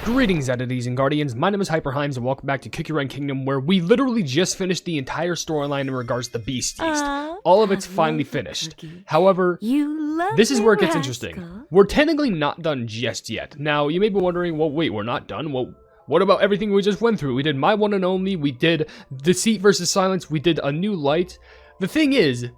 Greetings, entities and guardians. My name is HyperHimes, and welcome back to Cookie Run Kingdom, where we literally just finished the entire storyline in regards to Beast-Yeast. All of it's finally finished. However, this is where it gets interesting. We're technically not done just yet. Now, you may be wondering, well, wait, we're not done? Well, what about everything we just went through? We did My One and Only, we did Deceit versus Silence, we did A New Light. The thing is,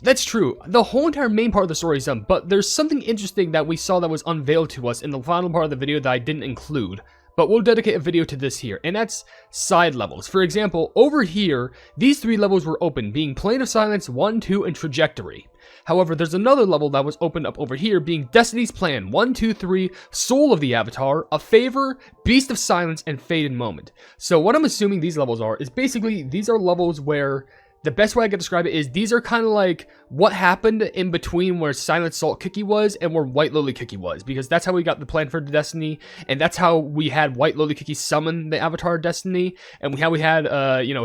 that's true. The whole entire main part of the story is done, but there's something interesting that we saw that was unveiled to us in the final part of the video that I didn't include. But we'll dedicate a video to this here, and that's side levels. For example, over here, these three levels were open, being Plane of Silence, 1, 2, and Trajectory. However, there's another level that was opened up over here, being Destiny's Plan, 1, 2, 3, Soul of the Avatar, A Favor, Beast of Silence, and Faded Moment. So what I'm assuming these levels are, is basically, these are levels where the best way I can describe it is these are kind of like what happened in between where Silent Salt Cookie was and where White Lily Cookie was, because that's how we got the plan for Destiny, and that's how we had White Lily Cookie summon the Avatar of Destiny, and how we had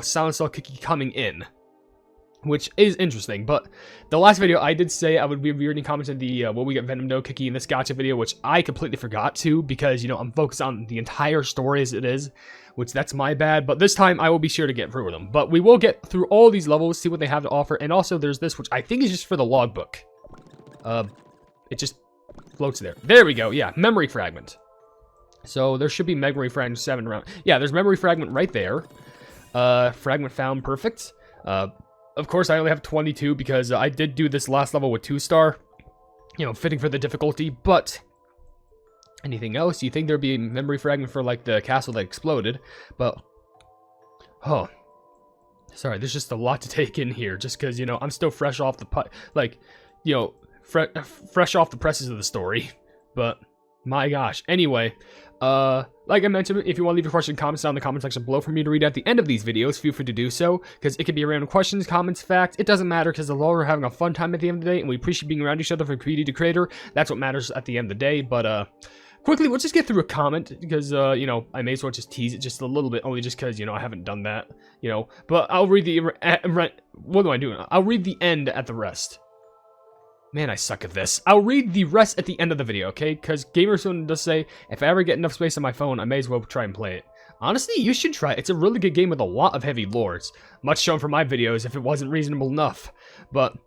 Silent Salt Cookie coming in, which is interesting. But the last video I did say I would be reading comments in the will we get Venom No Cookie in this gacha video, which I completely forgot to, because I'm focused on the entire story as it is, which that's my bad. But this time I will be sure to get through them. But we will get through all these levels, see what they have to offer, and also there's this, which I think is just for the logbook. It just floats there. There we go. Yeah, memory fragment. So there should be memory fragment 7 around. Yeah, there's memory fragment right there. Fragment found. Perfect. Of course, I only have 22 because I did do this last level with 2-star, fitting for the difficulty. But anything else? You think there'd be a memory fragment for like the castle that exploded? But sorry, there's just a lot to take in here. Just because I'm still fresh off the fresh off the presses of the story. But my gosh. Anyway, like I mentioned, if you want to leave your question, comments down in the comment section below for me to read at the end of these videos, feel free to do so, because it could be random questions, comments, facts. It doesn't matter, because as long as we're having a fun time at the end of the day, and we appreciate being around each other from creator to creator, that's what matters at the end of the day. But quickly, let's just get through a comment, because I may as well just tease it just a little bit, only just because I haven't done that, But I'll read the what do I do? I'll read the end at the rest. Man, I suck at this. I'll read the rest at the end of the video, okay? Because Gamerzone does say, if I ever get enough space on my phone, I may as well try and play it. Honestly, you should try it. It's a really good game with a lot of heavy lores. Much shown for my videos if it wasn't reasonable enough. But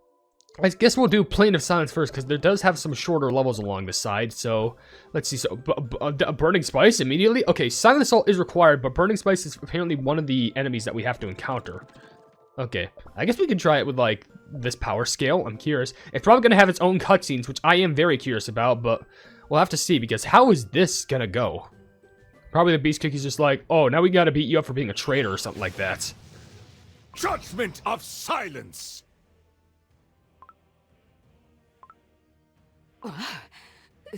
I guess we'll do Plane of Silence first, because there does have some shorter levels along the side. So, let's see. So, Burning Spice immediately? Okay, Silent Assault is required, but Burning Spice is apparently one of the enemies that we have to encounter. Okay, I guess we can try it with, like, this power scale. I'm curious. It's probably going to have its own cutscenes, which I am very curious about, but we'll have to see, because how is this going to go? Probably the Beast Cookie's just like, oh, now we got to beat you up for being a traitor or something like that. Judgment of Silence!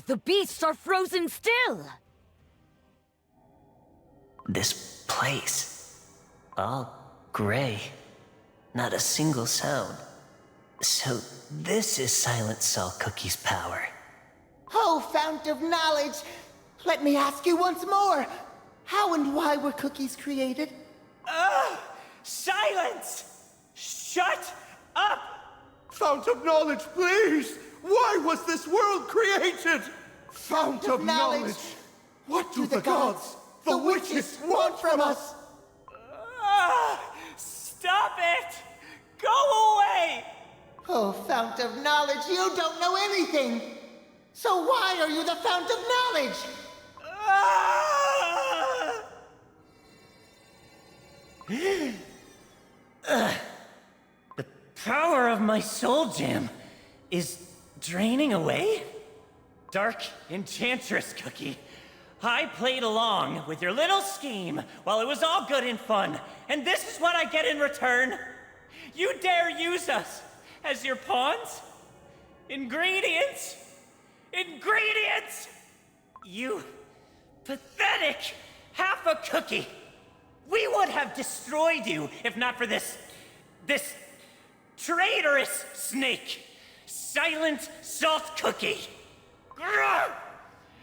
The beasts are frozen still! This place, all gray, not a single sound. So this is Silent Salt Cookie's power. Oh, fount of knowledge! Let me ask you once more. How and why were cookies created? Silence! Shut up! Fount of knowledge, please! Why was this world created? Fount of knowledge! What do the gods, the witches, want from us? Stop it! Go away! Oh, fount of knowledge, you don't know anything! So why are you the fount of knowledge? The power of my soul gem is draining away? Dark Enchantress Cookie, I played along with your little scheme while it was all good and fun, and this is what I get in return? You dare use us as your pawns? Ingredients? Ingredients! You pathetic half a cookie! We would have destroyed you if not for this traitorous snake, Silent Salt Cookie. Grr!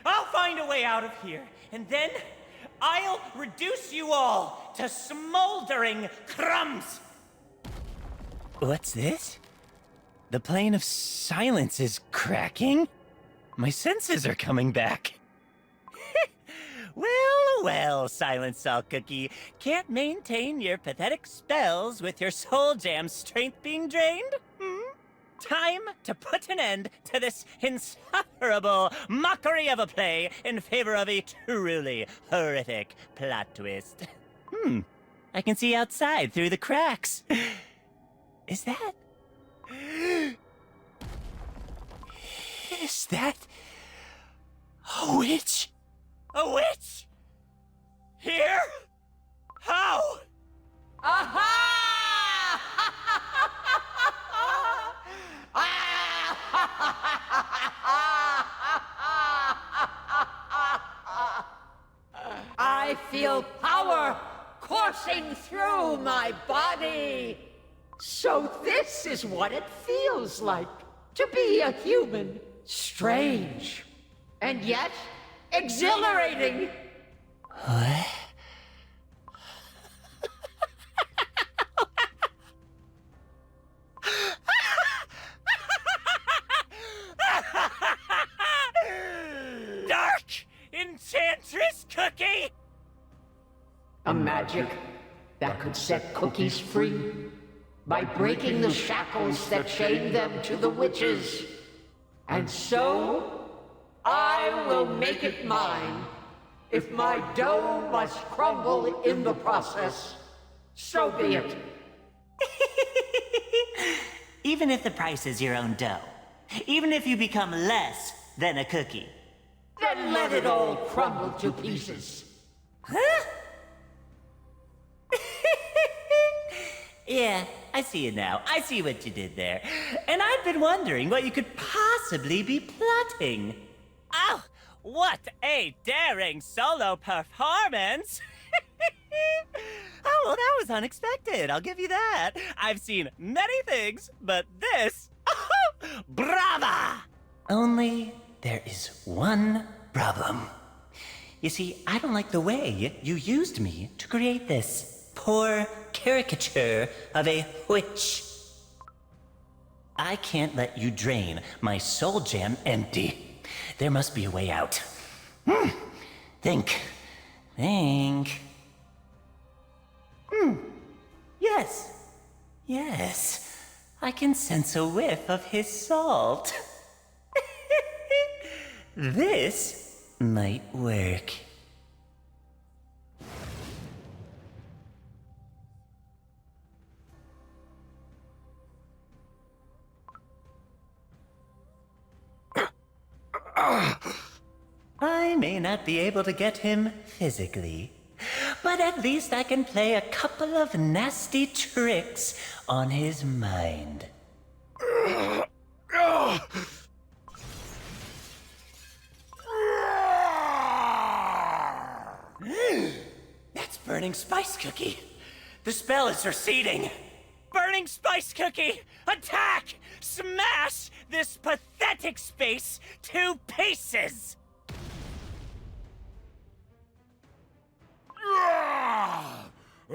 I'll find a way out of here, and then I'll reduce you all to smoldering crumbs. What's this? The plane of silence is cracking? My senses are coming back. Well, well, Silent Salt Cookie. Can't maintain your pathetic spells with your soul jam strength being drained? Time to put an end to this insufferable mockery of a play in favor of a truly horrific plot twist. I can see outside through the cracks. Is that... Is that... a witch? A witch? Here? How? I feel power coursing through my body. So this is what it feels like to be a human. Strange. And yet, exhilarating. What? Dark Enchantress Cookie! A magic that could set cookies free by breaking the shackles that chain them to the witches. And so, I will make it mine. If my dough must crumble in the process, so be it. Even if the price is your own dough. Even if you become less than a cookie. Then let it all crumble to pieces. Huh? Yeah, I see it now. I see what you did there. And I've been wondering what you could possibly be plotting. Oh, what a daring solo performance! Oh, well, that was unexpected. I'll give you that. I've seen many things, but this... brava! Only there is one problem. You see, I don't like the way you used me to create this poor caricature of a witch. I can't let you drain my soul gem empty. There must be a way out. Think. Yes. I can sense a whiff of his salt. This might work. I may not be able to get him physically, but at least I can play a couple of nasty tricks on his mind. That's Burning Spice Cookie. The spell is receding. Burning Spice Cookie, attack! Smash this pathetic space to pieces!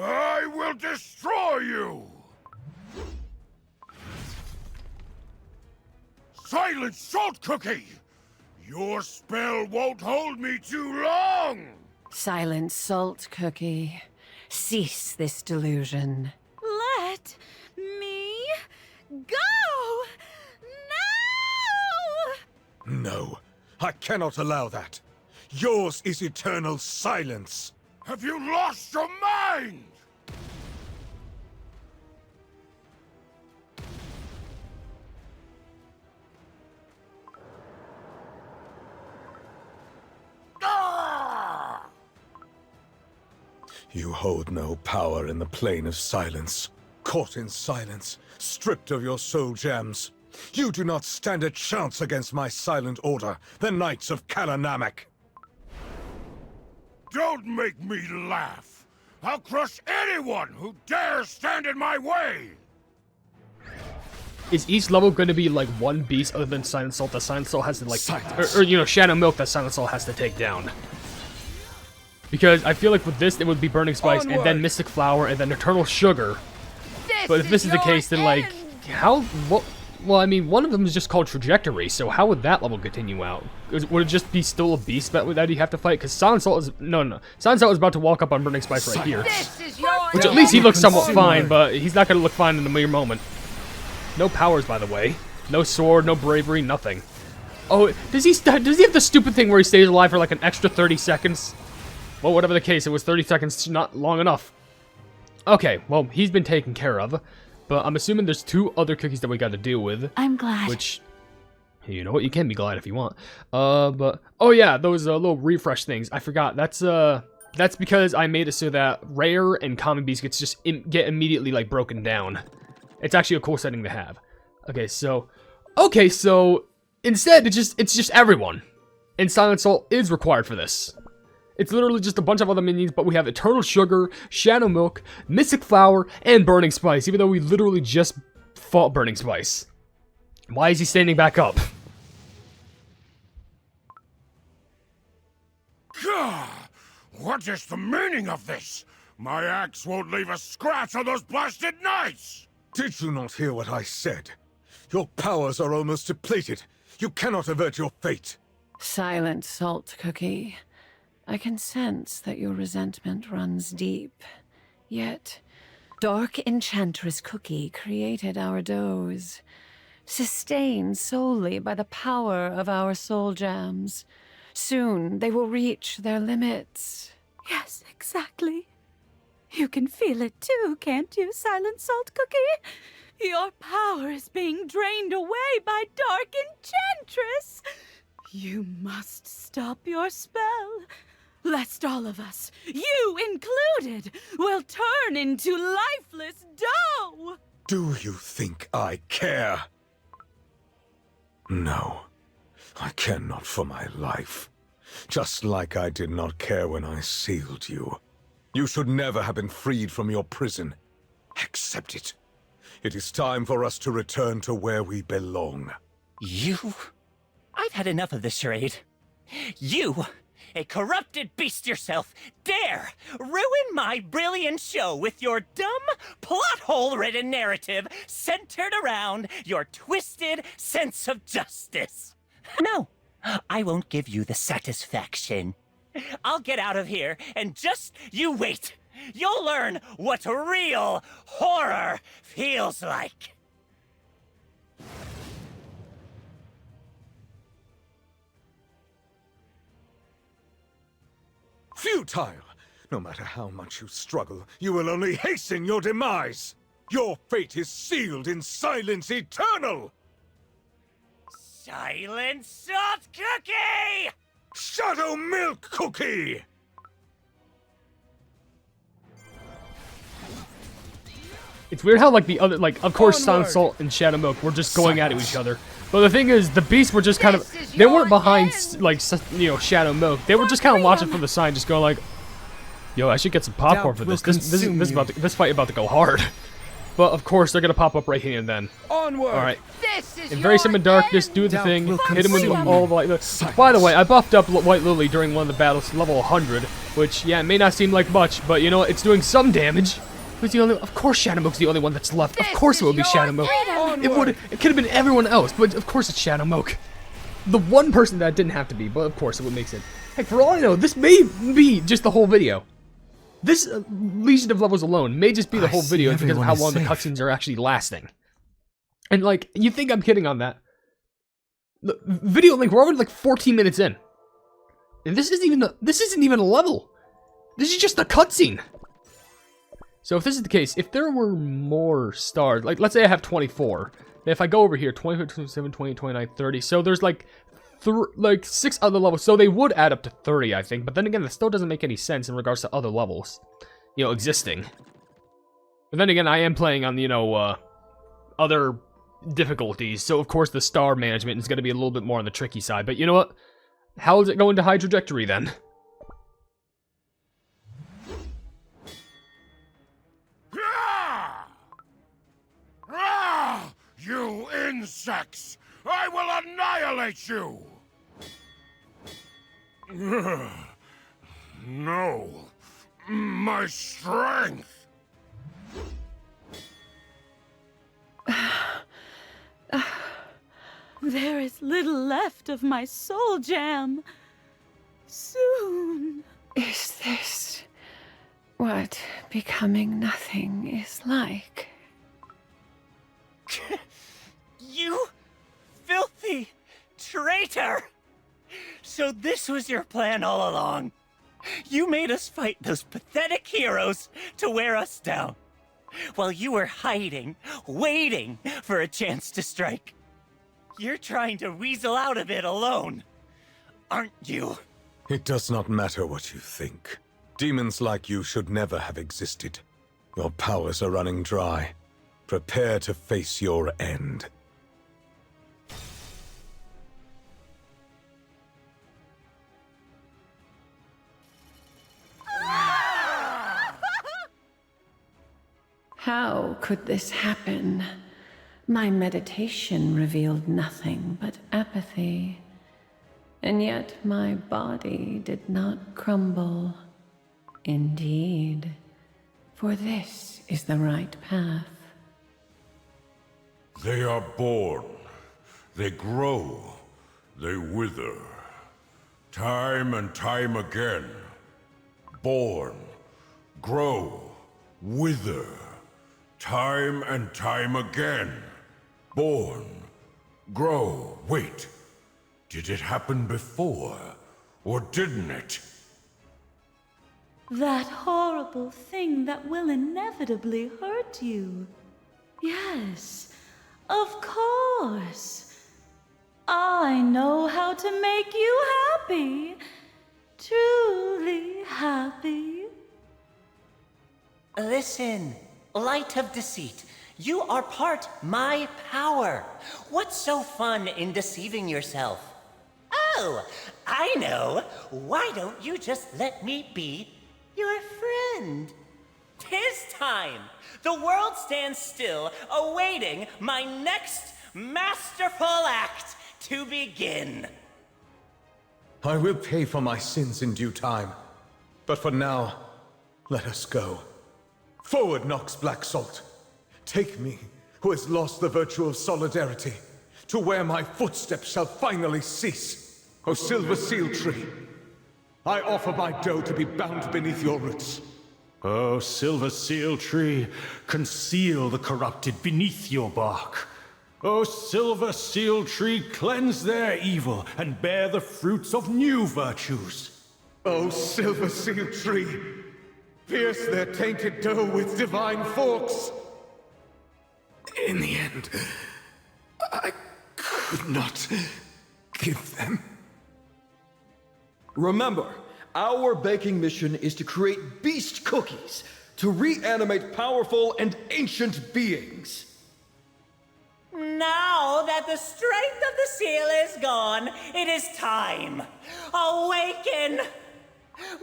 I will destroy you! Silent Salt Cookie! Your spell won't hold me too long! Silent Salt Cookie, cease this delusion. Let me go! No! No, I cannot allow that. Yours is eternal silence. Have you lost your mind? You hold no power in the plane of silence. Caught in silence, stripped of your soul gems. You do not stand a chance against my silent order, the Knights of Kalanamak. Don't make me laugh! I'll crush anyone who dares stand in my way! Is each level going to be like one beast other than Silent Salt that Silent Salt has to like, Silence. or you know, Shadow Milk that Silent Salt has to take down? Because I feel like with this it would be Burning Spice and then Mystic Flower and then Eternal Sugar. But if this is the case, then like, Well, I mean, one of them is just called Trajectory, so how would that level continue out? Would it just be still a beast that you have to fight? Because Silent Salt is... No. Silent Salt is about to walk up on Burning Spice right here. Which at least he looks somewhat fine, but he's not going to look fine in a mere moment. No powers, by the way. No sword, no bravery, nothing. Oh, does he have the stupid thing where he stays alive for like an extra 30 seconds? Well, whatever the case, it was 30 seconds, not long enough. Okay, well, he's been taken care of. But I'm assuming there's 2 other cookies that we got to deal with. I'm glad. Which, you know what, you can be glad if you want. But, oh yeah, those little refresh things. I forgot, that's because I made it so that rare and common beasts get immediately, like, broken down. It's actually a cool setting to have. Okay, so instead, it's just everyone. And Silent Salt is required for this. It's literally just a bunch of other minions, but we have Eternal Sugar, Shadow Milk, Mystic Flower, and Burning Spice, even though we literally just fought Burning Spice. Why is he standing back up? What is the meaning of this? My axe won't leave a scratch on those blasted knights! Did you not hear what I said? Your powers are almost depleted. You cannot avert your fate. Silent Salt Cookie. I can sense that your resentment runs deep. Yet, Dark Enchantress Cookie created our doughs, sustained solely by the power of our soul gems. Soon, they will reach their limits. Yes, exactly. You can feel it too, can't you, Silent Salt Cookie? Your power is being drained away by Dark Enchantress. You must stop your spell, lest all of us, you included, will turn into lifeless dough! Do you think I care? No, I care not for my life. Just like I did not care when I sealed you. You should never have been freed from your prison. Accept it. It is time for us to return to where we belong. You? I've had enough of this charade. You, a corrupted beast yourself, dare ruin my brilliant show with your dumb, plot-hole-ridden narrative centered around your twisted sense of justice. No, I won't give you the satisfaction. I'll get out of here, and just you wait. You'll learn what real horror feels like. Futile! No matter how much you struggle, you will only hasten your demise! Your fate is sealed in silence eternal! Silent Salt Cookie! Shadow Milk Cookie! It's weird how, like, the other, like, of course, Silent Salt and Shadow Milk were just going at each other. But the thing is, the beasts were just kind of, they weren't behind, like, you know, Shadow Milk. They were just kind of watching from the side, just going like, yo, I should get some popcorn for this. This fight about to go hard. But, of course, they're going to pop up right here and then. Onward! Alright. Embracing him in darkness, do the thing, hit him with all the light. By the way, I buffed up White Lily during one of the battles to level 100, which, yeah, it may not seem like much, but, you know, it's doing some damage. Who's the only? Of course, Shadow Milk's the only one that's left. Of course, it would be Shadow Milk. It could have been everyone else, but of course, it's Shadow Milk. The one person that didn't have to be, but of course, it would make sense. Heck, for all I know, this may be just the whole video. This Legion of Levels alone may just be the whole video because of how long the cutscenes are actually lasting. And like, you think I'm kidding on that? The video link, we're already like 14 minutes in, and this isn't even a level. This is just a cutscene. So if this is the case, if there were more stars, like let's say I have 24, then if I go over here, 25, 27, 28, 29, 30, so there's like 6 other levels, so they would add up to 30, I think, but then again, that still doesn't make any sense in regards to other levels, you know, existing. But then again, I am playing on, you know, other difficulties, so of course the star management is going to be a little bit more on the tricky side, but you know what? How is it going to high trajectory then? You insects! I will annihilate you! No. My strength! There is little left of my soul jam. Soon. Is this what becoming nothing is like? You filthy traitor! So this was your plan all along. You made us fight those pathetic heroes to wear us down, while you were hiding, waiting for a chance to strike. You're trying to weasel out of it alone, aren't you? It does not matter what you think. Demons like you should never have existed. Your powers are running dry. Prepare to face your end. How could this happen? My meditation revealed nothing but apathy. And yet my body did not crumble. Indeed, for this is the right path. They are born. They grow. They wither. Time and time again. Born. Grow. Wither. Time and time again. Born. Grow. Wait. Did it happen before? Or didn't it? That horrible thing that will inevitably hurt you. Yes, of course. I know how to make you happy. Truly happy. Listen, light of deceit. You are part my power. What's so fun in deceiving yourself? Oh, I know. Why don't you just let me be your friend? 'Tis time. The world stands still, awaiting my next masterful act to begin. I will pay for my sins in due time. But for now, let us go. Forward, Nox Black Salt. Take me, who has lost the virtue of solidarity, to where my footsteps shall finally cease. O Silver Seal Tree, I offer my dough to be bound beneath your roots. O Silver Seal Tree, conceal the corrupted beneath your bark. O Silver Seal Tree, cleanse their evil and bear the fruits of new virtues. O Silver Seal Tree, pierce their tainted dough with divine forks. In the end, I could not give them. Remember, our baking mission is to create beast cookies to reanimate powerful and ancient beings. Now that the strength of the seal is gone, it is time. Awaken!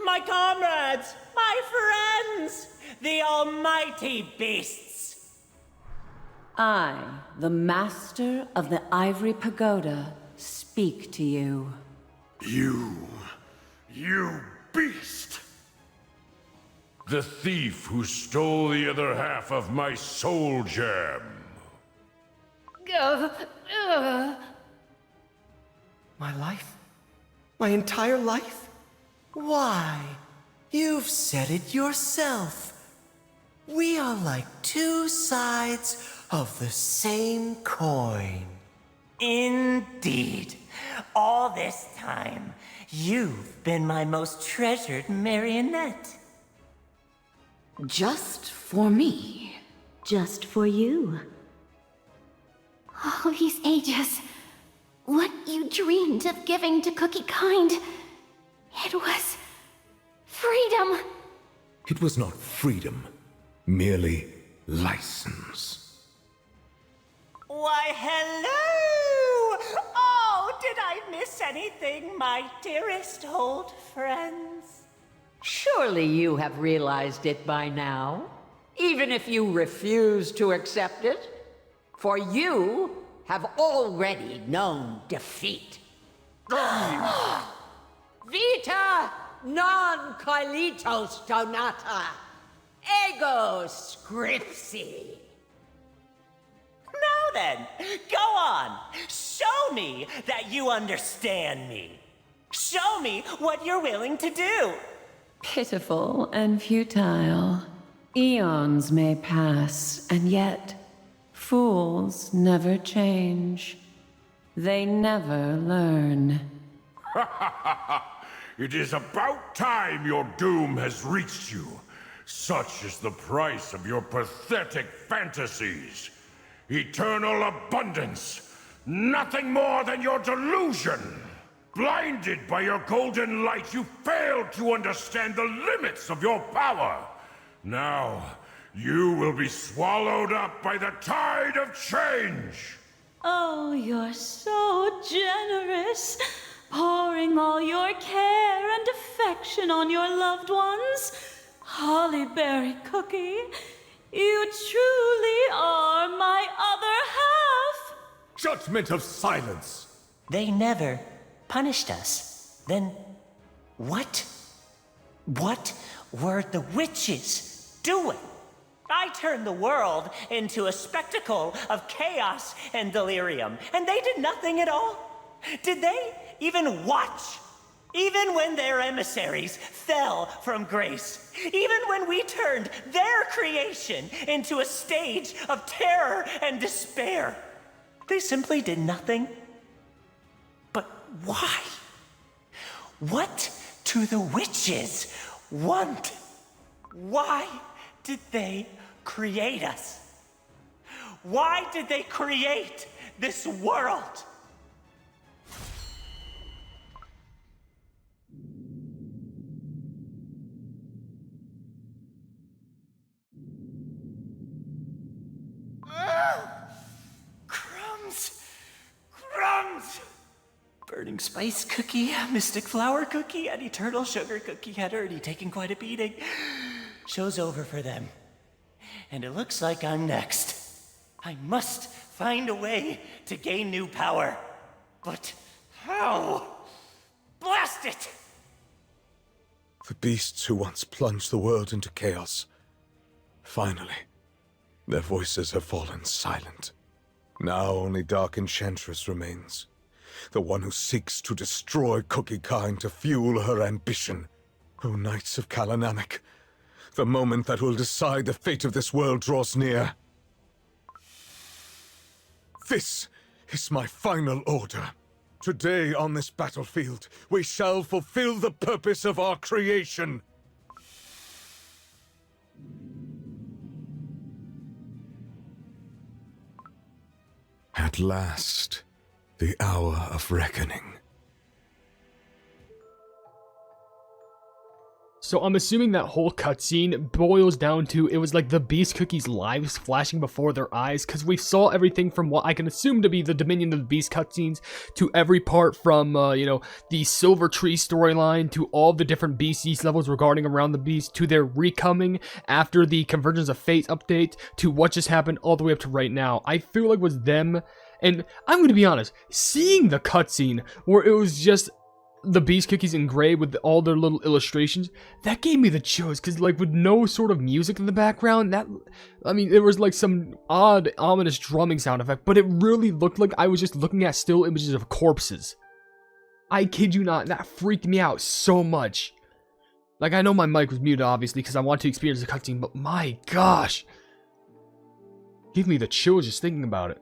My comrades, my friends, the almighty beasts. I, the master of the Ivory Pagoda, speak to you. You beast! The thief who stole the other half of my soul gem. My life? My entire life? Why, you've said it yourself. We are like two sides of the same coin. Indeed. All this time, you've been my most treasured marionette. Just for me. Just for you. All these ages, what you dreamed of giving to Cookie Kind, it was freedom. It was not freedom, merely license. Why, hello! Oh, did I miss anything, my dearest old friends? Surely you have realized it by now, even if you refuse to accept it. For you have already known defeat. Vita non coelitos donata, ego scripsi. Now then. Go on. Show me that you understand me. Show me what you're willing to do. Pitiful and futile. Eons may pass, and yet fools never change. They never learn. It is about time your doom has reached you. Such is the price of your pathetic fantasies. Eternal abundance. Nothing more than your delusion. Blinded by your golden light, you failed to understand the limits of your power. Now, you will be swallowed up by the tide of change. Oh, you're so generous, pouring all your care and affection on your loved ones. Hollyberry Cookie, you truly are my other half. Judgment of silence. They never punished us. Then what? What were the witches doing? I turned the world into a spectacle of chaos and delirium, and they did nothing at all. Did they even watch? Even when their emissaries fell from grace, even when we turned their creation into a stage of terror and despair, they simply did nothing. But why? What do the witches want? Why did they create us? Why did they create this world? Crumbs! Crumbs! Burning spice cookie, mystic flower cookie, and eternal sugar cookie had already taken quite a beating. Show's over for them. And it looks like I'm next. I must find a way to gain new power. But how? Blast it! The beasts who once plunged the world into chaos. Finally, their voices have fallen silent. Now only Dark Enchantress remains. The one who seeks to destroy Cookie Kind to fuel her ambition. O Knights of Kalanamic, the moment that will decide the fate of this world draws near. This is my final order. Today on this battlefield, we shall fulfill the purpose of our creation. At last, the hour of reckoning. So I'm assuming that whole cutscene boils down to it was like the Beast Cookie's lives flashing before their eyes, because we saw everything from what I can assume to be the Dominion of the Beast cutscenes to every part from, the Silver Tree storyline to all the different Beast-Yeast levels regarding around the Beast to their recoming after the Convergence of Fate update to what just happened all the way up to right now. I feel like it was them, and I'm going to be honest, seeing the cutscene where it was just the Beast Cookies engraved with all their little illustrations, that gave me the chills, because like with no sort of music in the background, there was like some odd ominous drumming sound effect, but it really looked like I was just looking at still images of corpses. I kid you not, that freaked me out so much. Like, I know my mic was muted obviously because I want to experience the cutscene, but my gosh, give me the chills just thinking about it.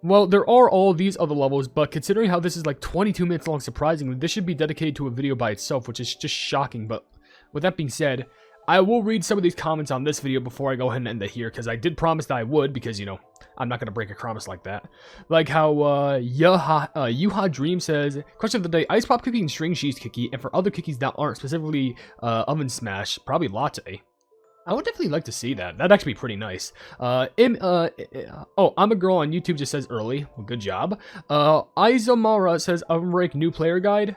Well, there are all these other levels, but considering how this is like 22 minutes long, surprisingly, this should be dedicated to a video by itself, which is just shocking. But with that being said, I will read some of these comments on this video before I go ahead and end it here, because I did promise that I would, because, you know, I'm not going to break a promise like that. Like how Yuha Dream says, question of the day, ice pop cookie and string cheese cookie, and for other cookies that aren't, specifically oven smash, probably latte. I would definitely like to see that. That'd actually be pretty nice. I'm a girl on YouTube just says early. Well, good job. Izomara says OvenBreak new player guide.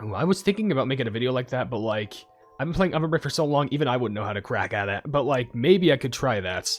Ooh, I was thinking about making a video like that, but like, I've been playing OvenBreak for so long, even I wouldn't know how to crack at it. But like, maybe I could try that.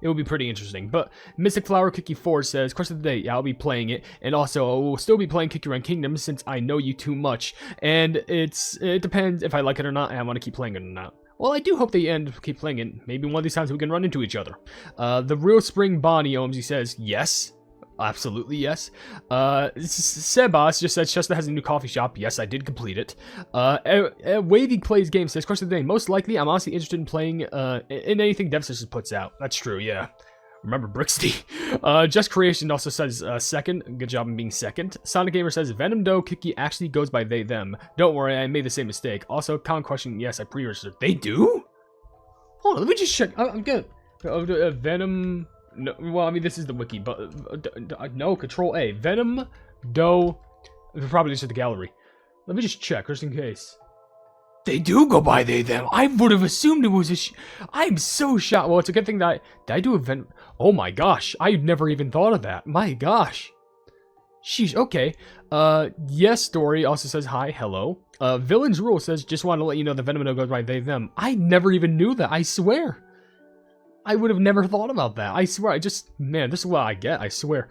It would be pretty interesting. But Mystic Flower Cookie 4 says, question of the day, yeah, I'll be playing it. And also, I will still be playing Cookie Run Kingdom since I know you too much. And it depends if I like it or not, and I want to keep playing it or not. Well, I do hope they keep playing it. Maybe one of these times we can run into each other. The Real Spring Bonnie, OMG says, yes. Absolutely, yes. Sebas just said Chester has a new coffee shop. Yes, I did complete it. Wavy Plays Games says, question of the day. Most likely, I'm honestly interested in playing in anything Devsisters puts out. That's true, yeah. Remember Brixty. Just Creation also says second. Good job in being second. Sonic Gamer says Venom Doe Kiki actually goes by they them. Don't worry, I made the same mistake. Also, common question. Yes, I pre-registered. They do? Hold on, let me just check. I'm good. Venom. No, well, I mean this is the wiki, but no. Control A. Venom Doe. Probably just at the gallery. Let me just check just in case. They do go by they them. I would have assumed it was a I'm so shocked. Well, it's a good thing that did I do a Venom? Oh my gosh, I never even thought of that. My gosh. Sheesh, okay. Yes Story also says hi, hello. Villains Rule says, just want to let you know the Venom goes by they them. I never even knew that, I swear. I would have never thought about that. I swear, man, this is what I get, I swear.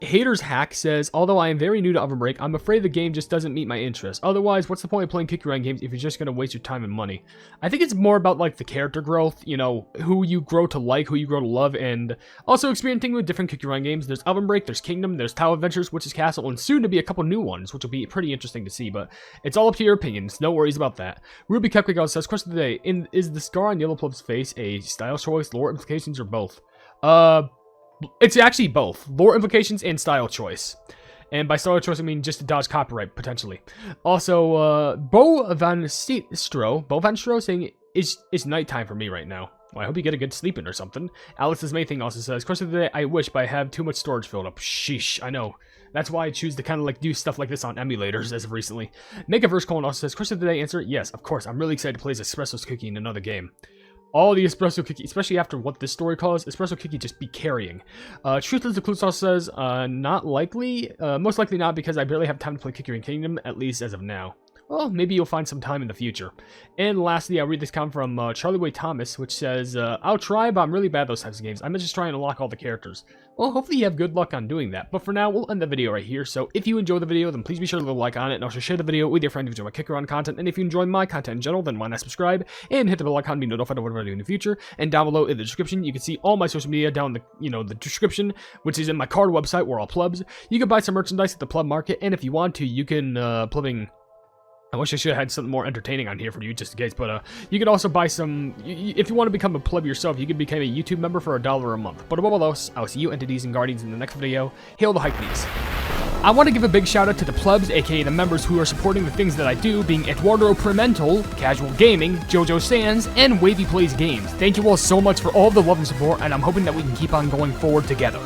Haters Hack says, although I am very new to OvenBreak, I'm afraid the game just doesn't meet my interest. Otherwise, what's the point of playing Kick Your Own games if you're just going to waste your time and money? I think it's more about, like, the character growth, you know, who you grow to like, who you grow to love, and also experimenting with different Kick Your Own games. There's OvenBreak, there's Kingdom, there's Tower Adventures, Witch's Castle, and soon to be a couple new ones, which will be pretty interesting to see, but it's all up to your opinions. No worries about that. Ruby Cupcake says, question of the day, is the scar on Yellow Plum's face a style choice, lore implications, or both? It's actually both. Lore implications and style choice. And by style choice, I mean just to dodge copyright, potentially. Also, Bo Van Stro saying, it's nighttime for me right now. Well, I hope you get a good sleep in or something. Alice's main thing also says, question of the day, I wish, but I have too much storage filled up. Sheesh, I know. That's why I choose to kind of like do stuff like this on emulators as of recently. Megaverse Colon also says, question of the day, answer, yes, of course. I'm really excited to play as Espresso's Cookie in another game. All the Espresso Cookie, especially after what this story calls, Espresso Cookie just be carrying. Truthless the Clue Sauce says, not likely, most likely not because I barely have time to play Kick Your Own Kingdom, at least as of now. Well, maybe you'll find some time in the future. And lastly, I'll read this comment from Charlie Way Thomas, which says, I'll try, but I'm really bad at those types of games. I'm just trying to lock all the characters. Well, hopefully you have good luck on doing that. But for now, we'll end the video right here. So if you enjoyed the video, then please be sure to leave a like on it, and also share the video with your friend if you enjoy my Kick Your Own content. And if you enjoy my content in general, then why not subscribe and hit the bell icon to be notified of whatever I do in the future. And down below in the description, you can see all my social media down the description, which is in my card website, where all plebs. You can buy some merchandise at the pleb market, and if you want to, you can plubbing. I wish I should have had something more entertaining on here for you, just in case, but you could also buy some, if you want to become a pleb yourself, you could become a YouTube member for $1 a month. But above all else, I'll see you entities and guardians in the next video. Hail the Hypenese. I want to give a big shout out to the plebs, aka the members who are supporting the things that I do, being Eduardo Pimentel, Casual Gaming, Jojo Sands, and Wavy Plays Games. Thank you all so much for all the love and support, and I'm hoping that we can keep on going forward together.